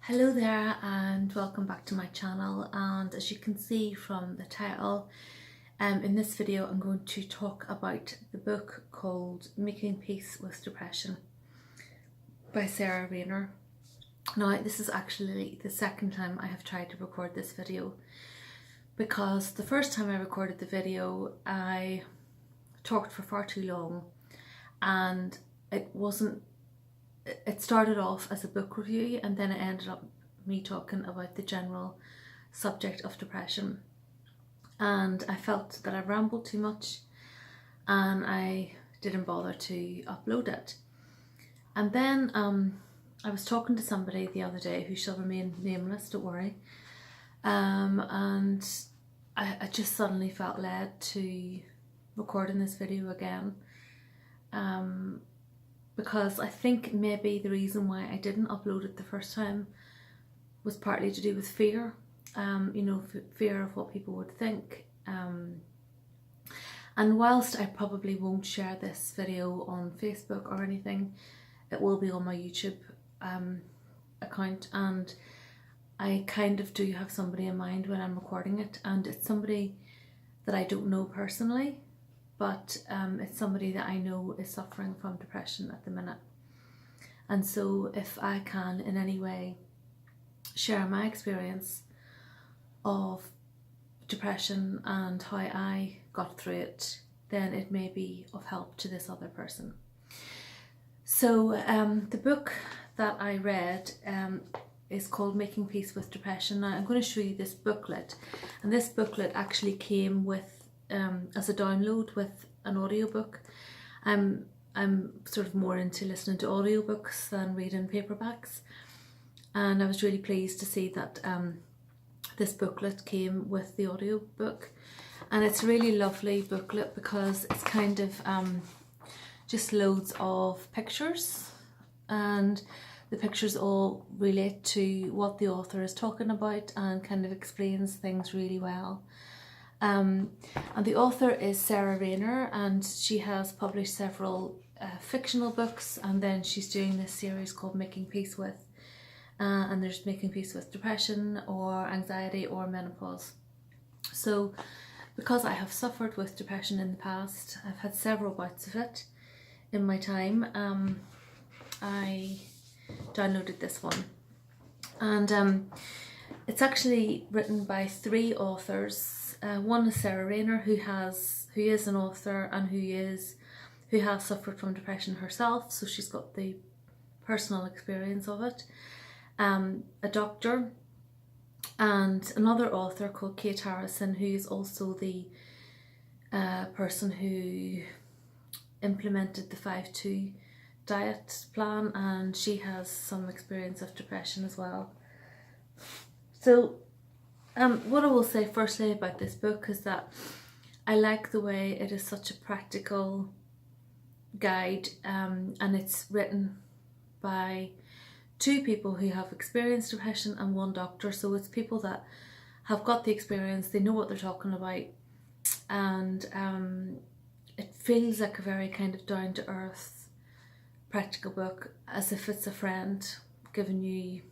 Hello there and welcome back to my channel, and as you can see from the title, in this video I'm going to talk about the book called Making Peace with Depression by Sarah Rayner. Now this is actually the second time I have tried to record this video, because the first time I recorded the video I talked for far too long and it started off as a book review and then it ended up me talking about the general subject of depression, and I felt that I rambled too much and I didn't bother to upload it. And then I was talking to somebody the other day who shall remain nameless, don't worry, and I just suddenly felt led to recording this video again. Because I think maybe the reason why I didn't upload it the first time was partly to do with fear, fear of what people would think. And whilst I probably won't share this video on Facebook or anything, it will be on my YouTube account, and I kind of do have somebody in mind when I'm recording it, and it's somebody that I don't know personally, but it's somebody that I know is suffering from depression at the minute. And so if I can in any way share my experience of depression and how I got through it, then it may be of help to this other person. So the book that I read is called Making Peace with Depression. Now I'm going to show you this booklet, and this booklet actually came with as a download with an audiobook. I'm sort of more into listening to audiobooks than reading paperbacks, and I was really pleased to see that this booklet came with the audiobook. And it's a really lovely booklet because it's kind of just loads of pictures, and the pictures all relate to what the author is talking about and kind of explains things really well. And the author is Sarah Rayner, and she has published several fictional books, and then she's doing this series called Making Peace with, and there's Making Peace with Depression or Anxiety or Menopause. So because I have suffered with depression in the past, I've had several bouts of it in my time, I downloaded this one, and it's actually written by three authors. One is Sarah Rayner, who is an author and who has suffered from depression herself, so she's got the personal experience of it. A doctor, and another author called Kate Harrison, who is also the person who implemented the 5-2 diet plan, and she has some experience of depression as well. So what I will say firstly about this book is that I like the way it is such a practical guide, and it's written by two people who have experienced depression and one doctor. So it's people that have got the experience, they know what they're talking about, and it feels like a very kind of down-to-earth practical book, as if it's a friend giving you,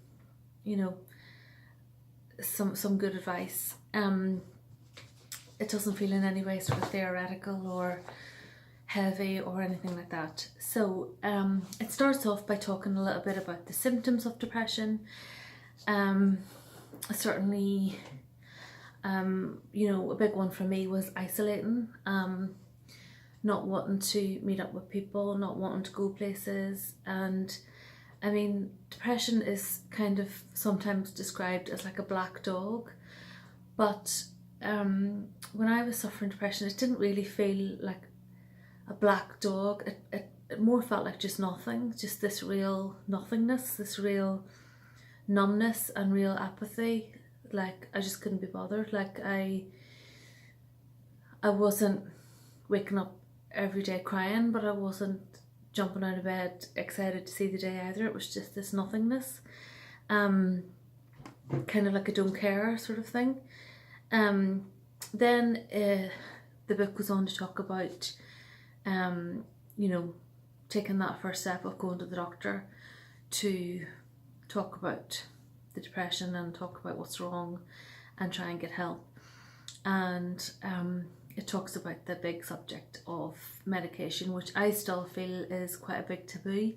some good advice. It doesn't feel in any way sort of theoretical or heavy or anything like that. So it starts off by talking a little bit about the symptoms of depression. Certainly, a big one for me was isolating, not wanting to meet up with people, not wanting to go places. And I mean, depression is kind of sometimes described as like a black dog, but when I was suffering depression, it didn't really feel like a black dog. It more felt like just nothing, just this real nothingness, this real numbness and real apathy. Like I just couldn't be bothered. Like I wasn't waking up every day crying, but I wasn't jumping out of bed excited to see the day either. It was just this nothingness, kind of like a don't care sort of thing. Then the book goes on to talk about taking that first step of going to the doctor to talk about the depression and talk about what's wrong and try and get help. And it talks about the big subject of medication, which I still feel is quite a big taboo.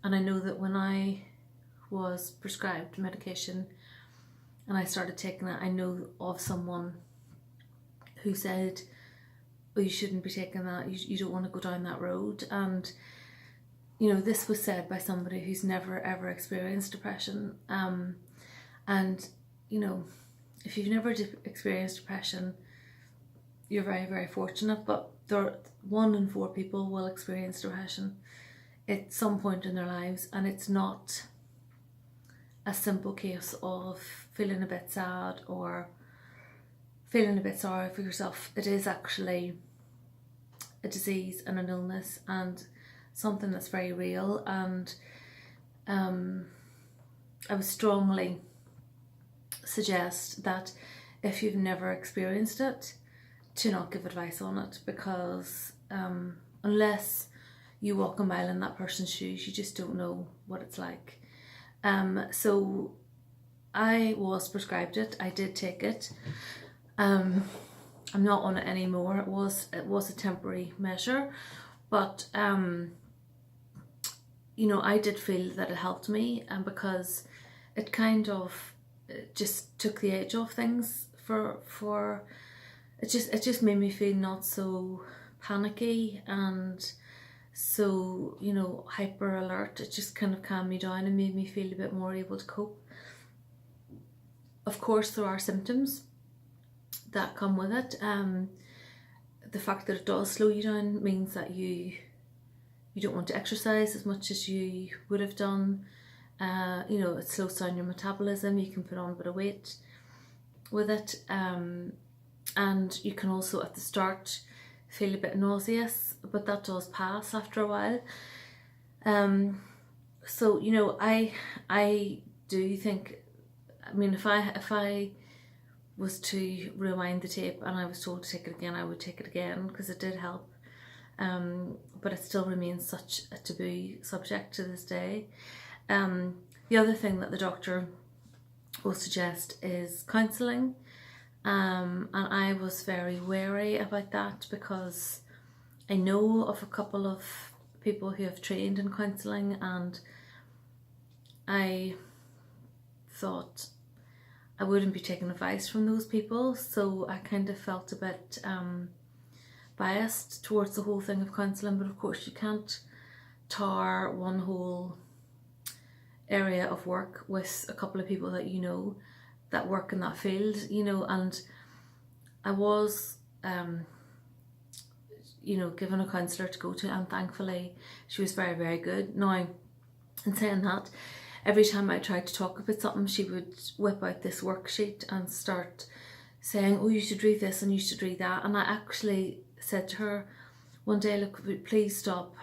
And I know that when I was prescribed medication and I started taking it, I know of someone who said, oh, you shouldn't be taking that, you don't want to go down that road. And you know, this was said by somebody who's never ever experienced depression. And you know, if you've never experienced depression, you're very, very fortunate, but 1 in 4 people will experience depression at some point in their lives, and it's not a simple case of feeling a bit sad or feeling a bit sorry for yourself. It is actually a disease and an illness and something that's very real. And I would strongly suggest that if you've never experienced it, to not give advice on it, because unless you walk a mile in that person's shoes, you just don't know what it's like. So I was prescribed it. I did take it. I'm not on it anymore. It was a temporary measure, but you know, I did feel that it helped me, and because it kind of just took the edge off things for it just made me feel not so panicky and so, you know, hyper alert. It just kind of calmed me down and made me feel a bit more able to cope. Of course, there are symptoms that come with it. The fact that it does slow you down means that you don't want to exercise as much as you would have done. You know, it slows down your metabolism. You can put on a bit of weight with it, and you can also at the start feel a bit nauseous, but that does pass after a while. So you know, I do think, I mean, if I was to rewind the tape and I was told to take it again, I would take it again, because it did help. But it still remains such a taboo subject to this day. The other thing that the doctor will suggest is counselling, and I was very wary about that, because I know of a couple of people who have trained in counselling, and I thought I wouldn't be taking advice from those people, so I kind of felt a bit biased towards the whole thing of counselling. But of course you can't tar one whole area of work with a couple of people that you know that work in that field, you know. And I was you know, given a counsellor to go to, and thankfully she was very, very good. Now, in saying that, every time I tried to talk about something, she would whip out this worksheet and start saying, oh, you should read this and you should read that. And I actually said to her one day, look, please stop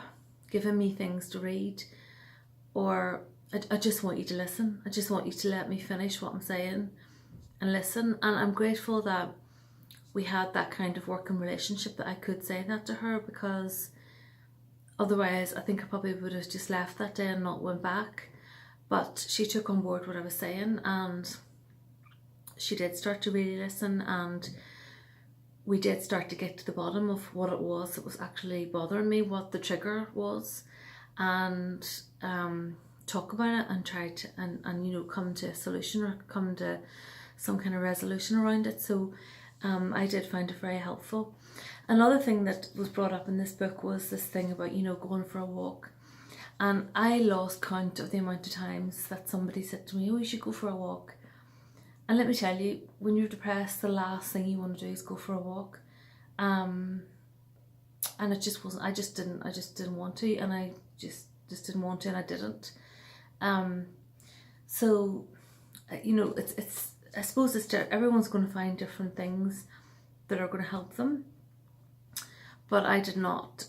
giving me things to read, or I just want you to listen. I just want you to let me finish what I'm saying and listen. And I'm grateful that we had that kind of working relationship, that I could say that to her, because otherwise I think I probably would have just left that day and not went back. But she took on board what I was saying, and she did start to really listen, and we did start to get to the bottom of what it was that was actually bothering me, what the trigger was, and talk about it and try to and you know, come to a solution or come to some kind of resolution around it. So I did find it very helpful. Another thing that was brought up in this book was this thing about, you know, going for a walk. And I lost count of the amount of times that somebody said to me, oh, you should go for a walk. And let me tell you, when you're depressed, the last thing you want to do is go for a walk. And it just wasn't, I just didn't want to, and I just didn't want to, and I didn't. So, you know, it's I suppose everyone's going to find different things that are going to help them. But I did not.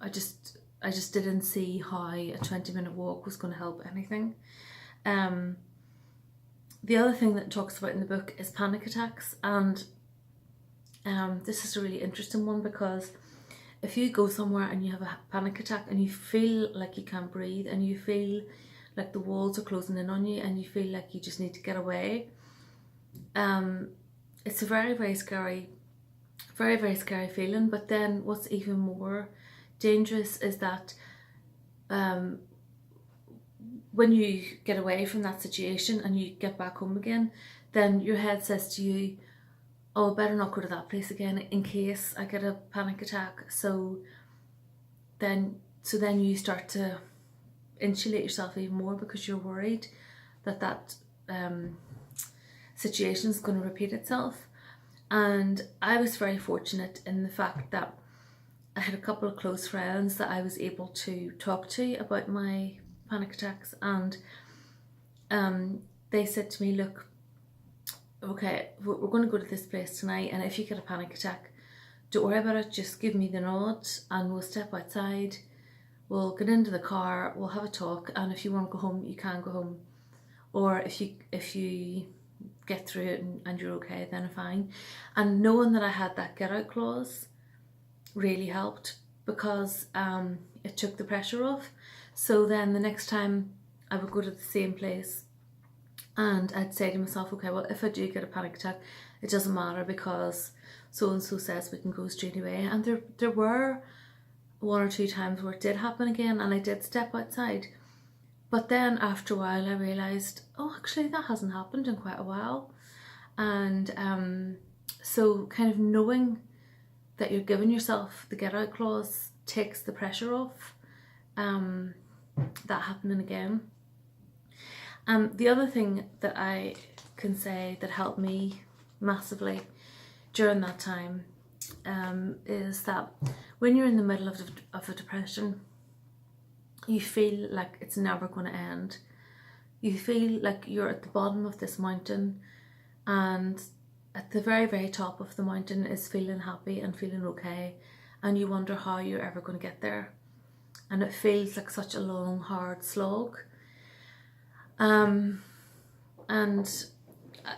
I just didn't see how a 20-minute walk was going to help anything. The other thing that it talks about in the book is panic attacks, and this is a really interesting one, because if you go somewhere and you have a panic attack and you feel like you can't breathe and you feel like the walls are closing in on you and you feel like you just need to get away. It's a very, very scary feeling. But then what's even more dangerous is that when you get away from that situation and you get back home again, then your head says to you, oh, I better not go to that place again in case I get a panic attack. So then you start to insulate yourself even more because you're worried that situation is going to repeat itself. And I was very fortunate in the fact that I had a couple of close friends that I was able to talk to about my panic attacks, and they said to me, look, okay, we're going to go to this place tonight, and if you get a panic attack, don't worry about it, just give me the nod and we'll step outside, we'll get into the car, we'll have a talk, and if you want to go home, you can go home. Or if you get through it and you're okay, then fine. And knowing that I had that get out clause really helped, because it took the pressure off. So then the next time I would go to the same place and I'd say to myself, okay, well, if I do get a panic attack, it doesn't matter because so-and-so says we can go straight away. And there were one or two times where it did happen again and I did step outside. But then after a while I realised, oh, actually that hasn't happened in quite a while. And so kind of knowing that you're giving yourself the get out clause takes the pressure off that happening again. The other thing that I can say that helped me massively during that time is that when you're in the middle of a depression, you feel like it's never going to end. You feel like you're at the bottom of this mountain, and at the very, very top of the mountain is feeling happy and feeling okay, and you wonder how you're ever going to get there. And it feels like such a long, hard slog. And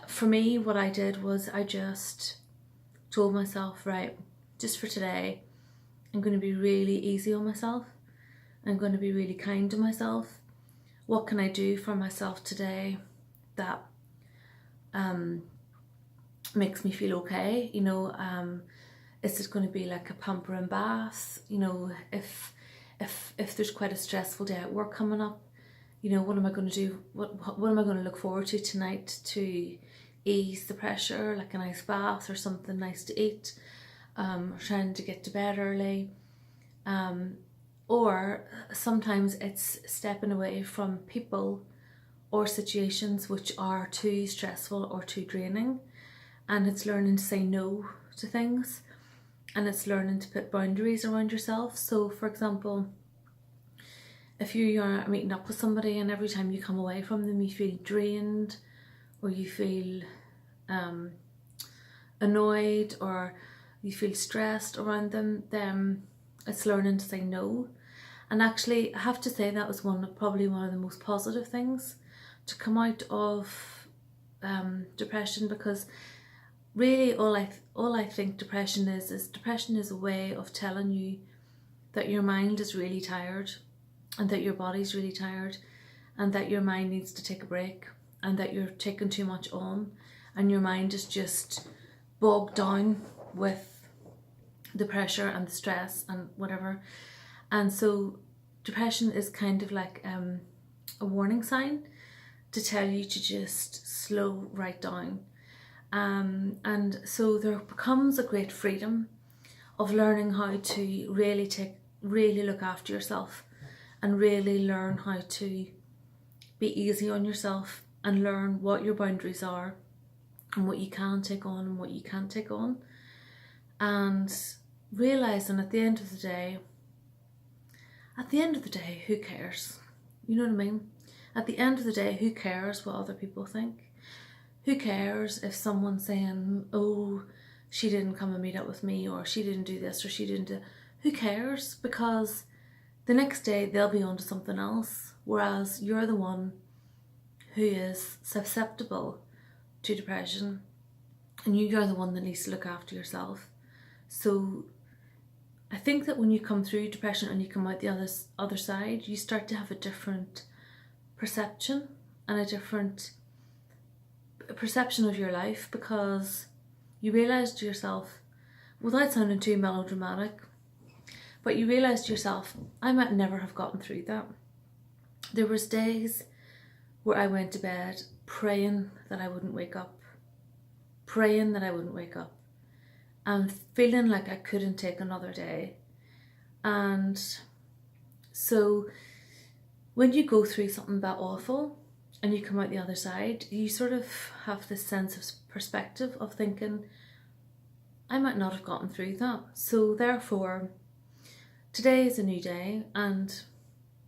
for me, what I did was I just told myself, right, just for today, I'm going to be really easy on myself. I'm going to be really kind to myself. What can I do for myself today that makes me feel okay? You know, is it going to be like a pampering bath? You know, if there's quite a stressful day at work coming up, you know, what am I going to do? What am I going to look forward to tonight to ease the pressure? Like a nice bath or something nice to eat. Trying to get to bed early. Or sometimes it's stepping away from people or situations which are too stressful or too draining, and it's learning to say no to things, and it's learning to put boundaries around yourself. So for example, if you are meeting up with somebody and every time you come away from them you feel drained or you feel annoyed or you feel stressed around them, then it's learning to say no. And actually I have to say that was probably one of the most positive things to come out of depression, because really all I think depression is a way of telling you that your mind is really tired and that your body's really tired and that your mind needs to take a break and that you're taking too much on and your mind is just bogged down with the pressure and the stress and whatever. And so depression is kind of like a warning sign to tell you to just slow right down. And so there becomes a great freedom of learning how to really look after yourself and really learn how to be easy on yourself and learn what your boundaries are and what you can take on and what you can't take on. And realising at the end of the day, who cares? You know what I mean? At the end of the day, who cares what other people think? Who cares if someone's saying, oh, she didn't come and meet up with me, or she didn't do this, or she didn't do... Who cares? Because the next day they'll be on to something else, whereas you're the one who is susceptible to depression and you're the one that needs to look after yourself. So I think that when you come through depression and you come out the other side, you start to have a different perception and a different perception of your life, because you realise to yourself, without sounding too melodramatic, but you realise to yourself, I might never have gotten through that. There was days where I went to bed praying that I wouldn't wake up, and feeling like I couldn't take another day. And so when you go through something that awful and you come out the other side, you sort of have this sense of perspective of thinking, I might not have gotten through that. So therefore, today is a new day, and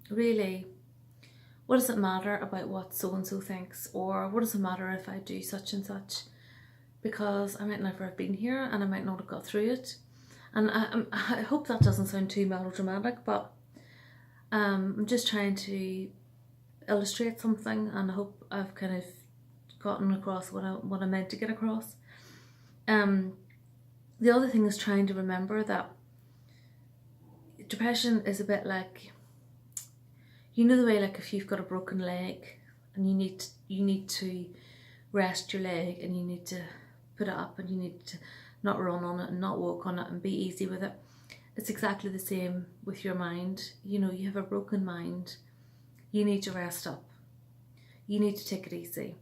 really, what does it matter about what so-and-so thinks, or what does it matter if I do such and such, because I might never have been here and I might not have got through it. And I hope that doesn't sound too melodramatic, but I'm just trying to illustrate something, and I hope I've kind of gotten across what I meant to get across. The other thing is trying to remember that depression is a bit like, you know, the way like if you've got a broken leg and you need to rest your leg, and you need to put it up, and you need to not run on it and not walk on it and be easy with it. It's exactly the same with your mind. You know, you have a broken mind. You need to rest up. You need to take it easy.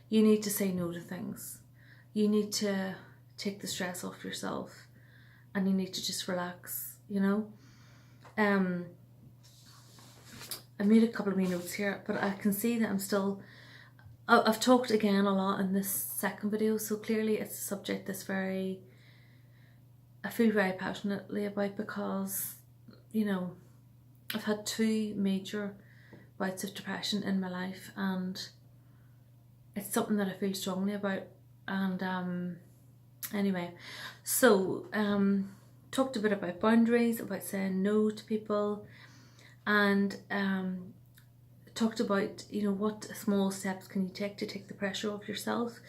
You need to say no to things. You need to take the stress off yourself, and you need to just relax, you know. I made a couple of wee notes here, but I can see that I've talked again a lot in this second video, so clearly it's a subject that's I feel very passionately about, because, you know, I've had 2 major bouts of depression in my life, and it's something that I feel strongly about. And anyway, so talked a bit about boundaries, about saying no to people, and talked about, you know, what small steps can you take to take the pressure off yourself.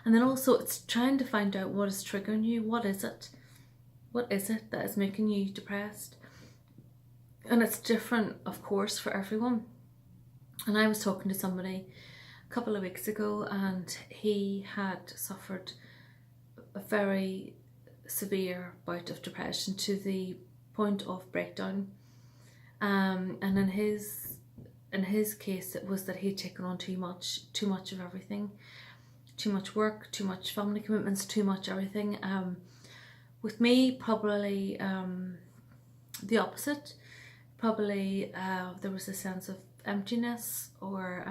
And then also it's trying to find out what is triggering you. What is it that is making you depressed? And it's different, of course, for everyone. And I was talking to somebody a couple of weeks ago, and he had suffered a very severe bout of depression to the point of breakdown. And in his case, it was that he'd taken on too much of everything, too much work, too much family commitments, too much everything. With me, probably the opposite. Probably there was a sense of emptiness, or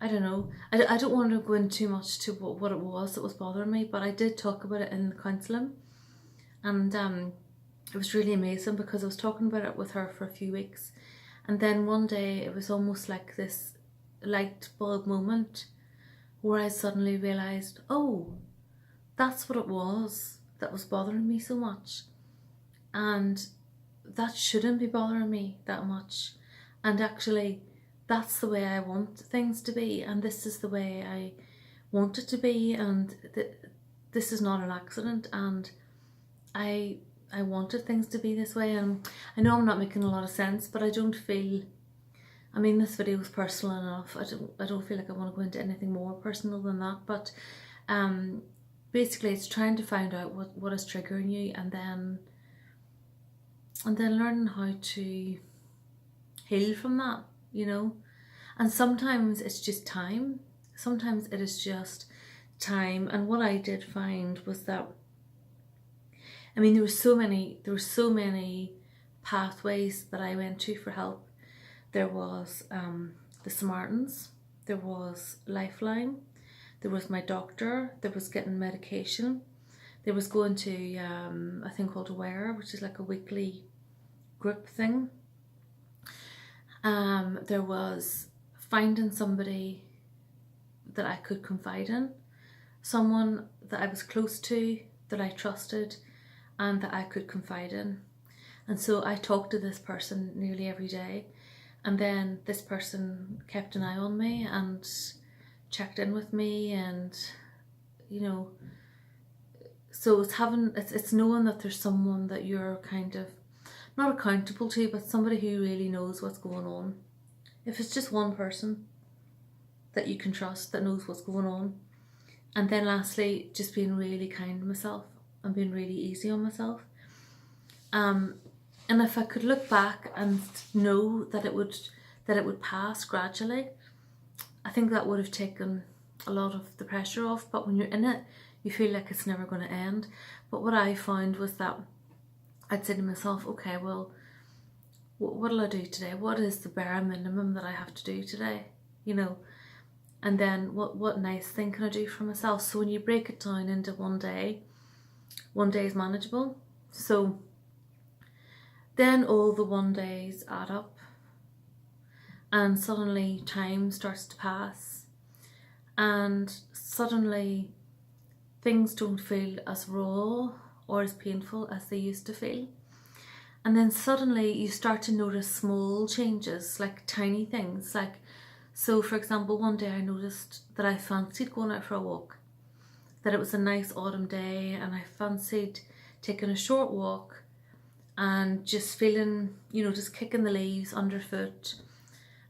I don't know. I don't want to go into too much to what it was that was bothering me, but I did talk about it in the counselling, and it was really amazing, because I was talking about it with her for a few weeks, and then one day it was almost like this light bulb moment where I suddenly realised, oh, that's what it was that was bothering me so much, and that shouldn't be bothering me that much, and actually that's the way I want things to be, and this is the way I want it to be, and this is not an accident, and I wanted things to be this way. And I know I'm not making a lot of sense, but I don't feel, I mean, this video is personal enough. I don't feel like I want to go into anything more personal than that, but basically it's trying to find out what is triggering you, and then learning how to heal from that, you know. And sometimes it's just time. Sometimes it is just time. And what I did find was that, I mean, there were so many pathways that I went to for help. There was the Samaritans, there was Lifeline, there was my doctor, there was getting medication, there was going to a thing called Aware, which is like a weekly group thing. There was finding somebody that I could confide in, someone that I was close to, that I trusted, and that I could confide in. And so I talked to this person nearly every day, and then this person kept an eye on me and checked in with me, and, you know, so it's knowing that there's someone that you're kind of not accountable to, but somebody who really knows what's going on. if it's just one person that you can trust, that knows what's going on. And then lastly, just being really kind to myself and being really easy on myself. And if I could look back and know that it would pass gradually, I think that would have taken a lot of the pressure off. But when you're in it, you feel like it's never going to end. But what I found was that I'd say to myself, okay, well, what'll I do today? What is the bare minimum that I have to do today? You know, and then what nice thing can I do for myself? So when you break it down into one day is manageable. So then all the one days add up, and suddenly time starts to pass, and suddenly things don't feel as raw or as painful as they used to feel. And then suddenly you start to notice small changes, like tiny things. Like, so for example, one day I noticed that I fancied going out for a walk, that it was a nice autumn day, and I fancied taking a short walk and just feeling, you know, just kicking the leaves underfoot.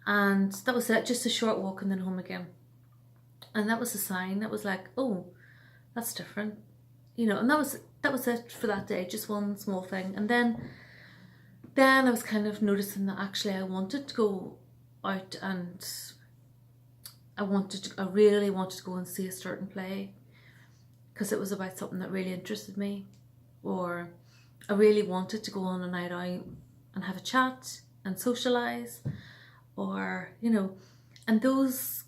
And that was it, just a short walk and then home again. And that was a sign. That was like, oh, that's different, you know. And that was it for that day, just one small thing. And then I was kind of noticing that actually I wanted to go out, and I really wanted to go and see a certain play because it was about something that really interested me, or I really wanted to go on a night out and have a chat and socialise, or, you know, and those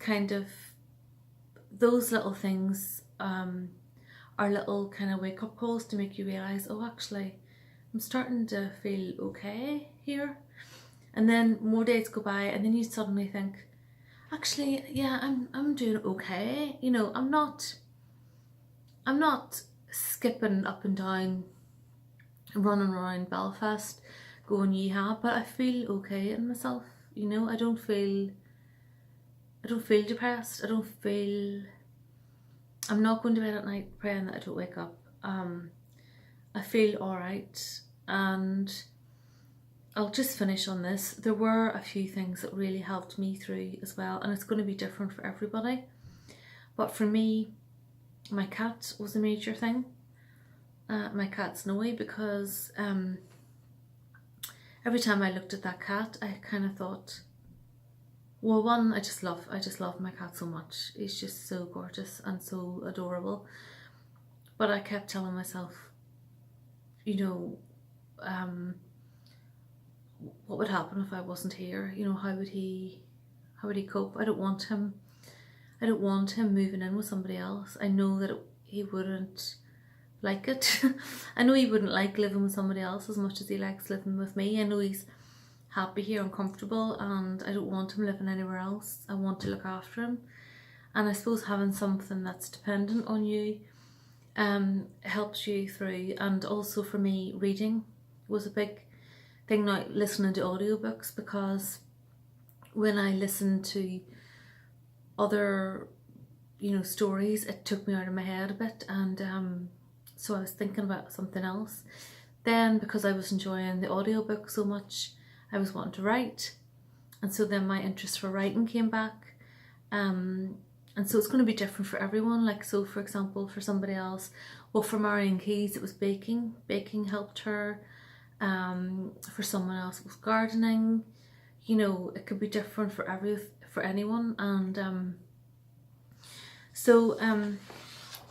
little things are little kind of wake up calls to make you realise, oh, actually I'm starting to feel okay here. And then more days go by, and then you suddenly think, actually, yeah, I'm doing okay. You know, I'm not skipping up and down, running around Belfast going yeehaw, but I feel okay in myself. You know, I don't feel depressed. I'm not going to bed at night praying that I don't wake up. I feel alright. And I'll just finish on this. There were a few things that really helped me through as well, and it's going to be different for everybody. But for me, my cat was a major thing. My cat Snowy, because every time I looked at that cat, I kind of thought, well, one, I just love my cat so much. He's just so gorgeous and so adorable. But I kept telling myself, you know, what would happen if I wasn't here? You know, how would he cope? I don't want him moving in with somebody else. I know that he wouldn't like it. I know he wouldn't like living with somebody else as much as he likes living with me. I know he's happy here and comfortable, and I don't want him living anywhere else. I want to look after him. And I suppose having something that's dependent on you helps you through. And also for me, reading was a big thing now, listening to audiobooks, because when I listened to other, you know, stories, it took me out of my head a bit, and so I was thinking about something else. Then, because I was enjoying the audiobook so much, I was wanting to write, and so then my interest for writing came back. And so it's going to be different for everyone. Like, so for example, for somebody else, well, for Marion Keys, it was baking. Baking helped her. For someone else, it was gardening. You know, it could be different for anyone. And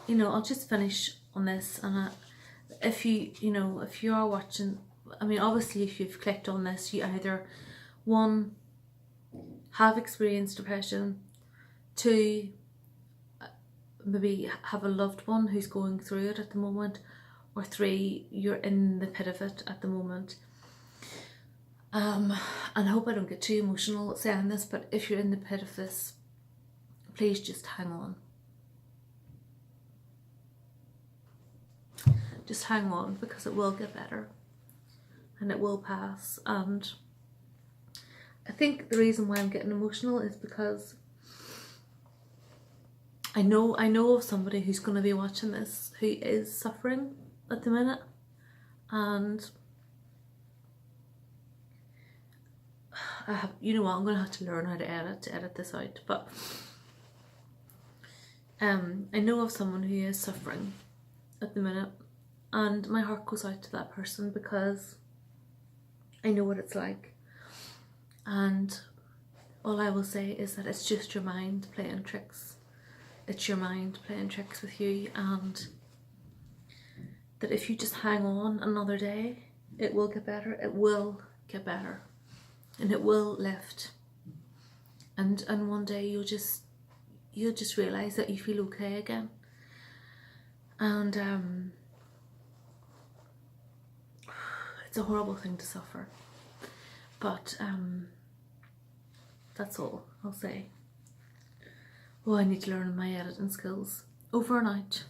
you know, I'll just finish on this. And if you are watching, I mean, obviously, if you've clicked on this, you either, one, have experienced depression, two, maybe have a loved one who's going through it at the moment, or three, you're in the pit of it at the moment. And I hope I don't get too emotional saying this, but if you're in the pit of this, please just hang on. Just hang on, because it will get better and it will pass. And I think the reason why I'm getting emotional is because I know of somebody who's going to be watching this who is suffering at the minute, and you know what, I'm going to have to learn how to edit this out, but I know of someone who is suffering at the minute, and my heart goes out to that person because I know what it's like. And all I will say is that it's just your mind playing tricks. It's your mind playing tricks with you, and that if you just hang on another day, it will get better. It will get better, and it will lift. And one day you'll just realise that you feel okay again. And it's a horrible thing to suffer, but that's all I'll say. Oh, I need to learn my editing skills. Over and out.